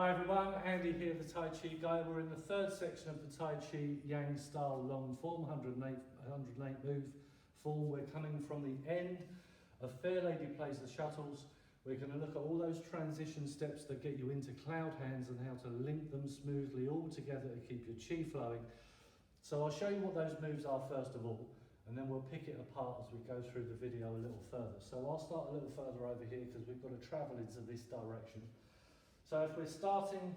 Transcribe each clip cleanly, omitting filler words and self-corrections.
Hi everyone, Andy here, the Tai Chi guy. We're in the third section of the Tai Chi Yang style long form, 108 move form. We're coming from the end of Fair Lady Plays the Shuttles. We're going to look at all those transition steps that get you into cloud hands and how to link them smoothly all together to keep your chi flowing. So I'll show you what those moves are first of all, and then we'll pick it apart as we go through the video a little further. So I'll start a little further over here because we've got to travel into this direction. So if we're starting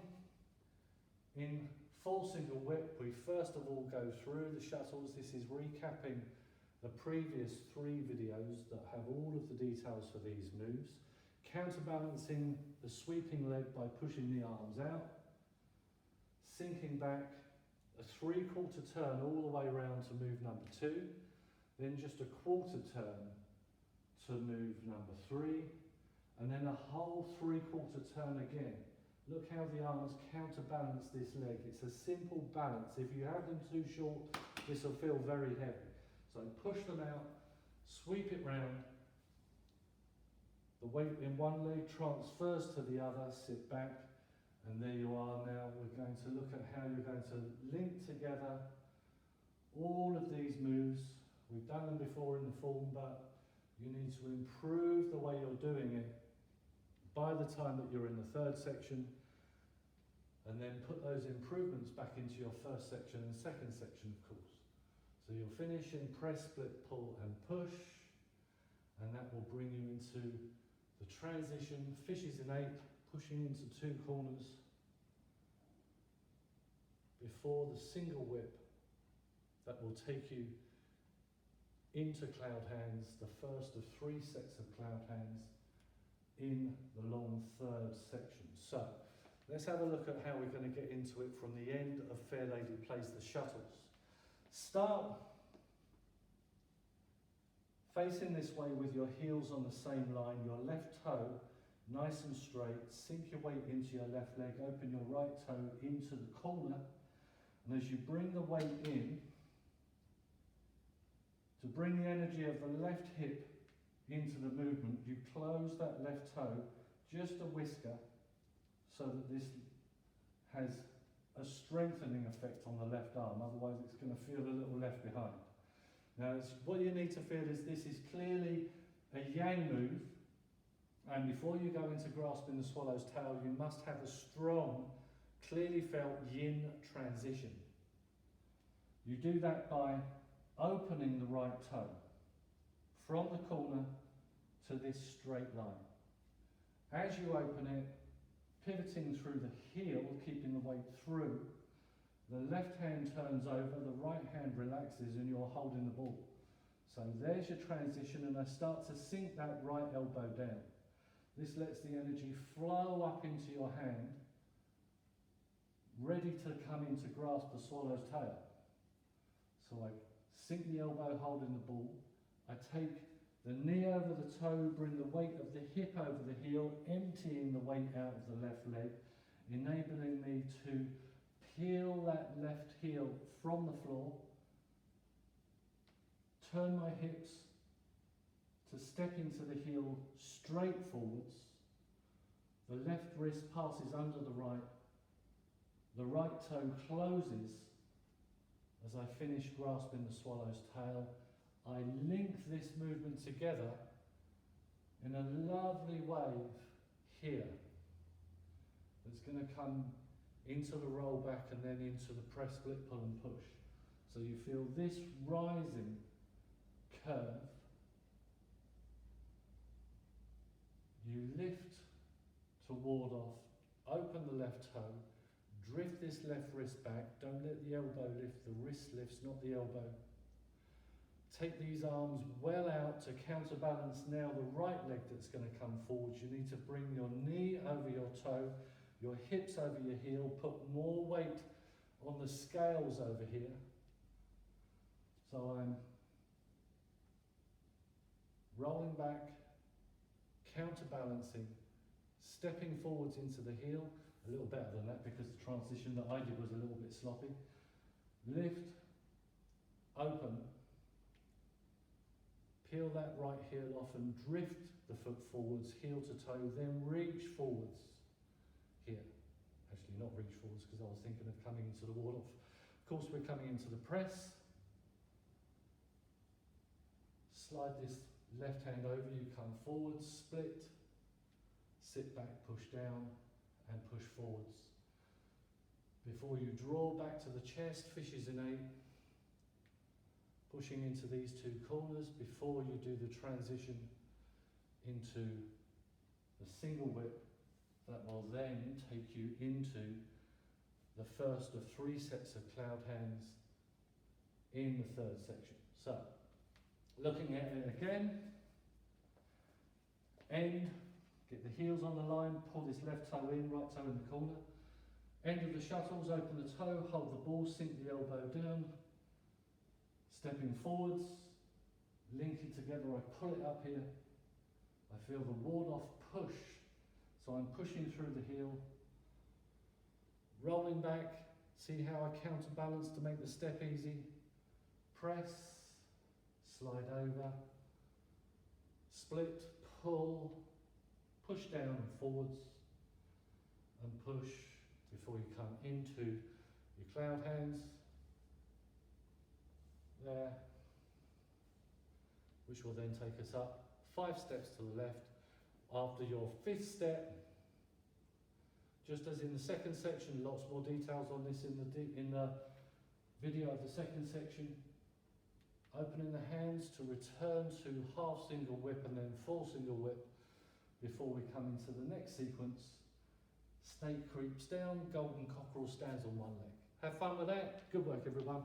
in full single whip, we first of all go through the shuttles. This is recapping the previous 3 videos that have all of the details for these moves. Counterbalancing the sweeping leg by pushing the arms out, sinking back, a 3/4 turn all the way around to move number 2, then just a 1/4 turn to move number 3, and then a whole 3/4 turn again. Look how the arms counterbalance this leg. It's a simple balance. If you have them too short, this will feel very heavy. So push them out, sweep it round. The weight in one leg transfers to the other, sit back, and there you are. Now we're going to look at how you're going to link together all of these moves. We've done them before in the form, but you need to improve the way you're doing it by the time that you're in the 3rd section, and then put those improvements back into your 1st section and 2nd section, of course. So you'll finish in press, split, pull and push, and that will bring you into the transition, fishes in 8, pushing into 2 corners before the single whip that will take you into cloud hands, the first of 3 sets of cloud hands in the long 3rd section. So let's have a look at how we're going to get into it from the end of Fair Lady Plays the Shuttles. Start facing this way with your heels on the same line, your left toe nice and straight, sink your weight into your left leg, open your right toe into the corner, and as you bring the weight in, to bring the energy of the left hip into the movement, you close that left toe just a whisker so that this has a strengthening effect on the left arm, otherwise it's going to feel a little left behind. Now what you need to feel is this is clearly a yang move, and before you go into grasping the swallow's tail you must have a strong, clearly felt yin transition. You do that by opening the right toe from the corner to this straight line. As you open it, pivoting through the heel, keeping the weight through, the left hand turns over, the right hand relaxes and you're holding the ball. So there's your transition, and I start to sink that right elbow down. This lets the energy flow up into your hand, ready to come in to grasp the swallow's tail. So I sink the elbow holding the ball, I take the knee over the toe, bring the weight of the hip over the heel, emptying the weight out of the left leg, enabling me to peel that left heel from the floor, turn my hips to step into the heel straight forwards, the left wrist passes under the right toe closes as I finish grasping the swallow's tail. I link this movement together in a lovely wave here. It's going to come into the roll back and then into the press, split, pull and push. So you feel this rising curve. You lift to ward off, open the left toe, drift this left wrist back, don't let the elbow lift, the wrist lifts, not the elbow. Take these arms well out to counterbalance now the right leg that's going to come forward. You need to bring your knee over your toe, your hips over your heel, put more weight on the scales over here. So I'm rolling back, counterbalancing, stepping forwards into the heel, a little better than that because the transition that I did was a little bit sloppy. Lift, open, peel that right heel off and drift the foot forwards, heel to toe, then reach forwards here. actually, not reach forwards, because I was thinking of coming into the wall off. Of course, we're coming into the press. Slide this left hand over, you come forwards, split, sit back, push down, and push forwards. Before you draw back to the chest, fishes in 8, pushing into these two corners before you do the transition into the single whip that will then take you into the first of 3 sets of cloud hands in the third section. So, looking at it again, end, get the heels on the line, pull this left toe in, right toe in the corner. End of the shuttles, open the toe, hold the ball, sink the elbow down. Stepping forwards, link it together, I pull it up here. I feel the ward off push, so I'm pushing through the heel. Rolling back, see how I counterbalance to make the step easy. Press, slide over, split, pull, push down and forwards, and push before you come into your cloud hands. There, which will then take us up 5 steps to the left. After your 5th step, just as in the second section, lots more details on this in the video of the second section. Opening the hands to return to half single whip and then full single whip before we come into the next sequence. Snake creeps down, golden cockerel stands on one leg. Have fun with that. Good work, everyone.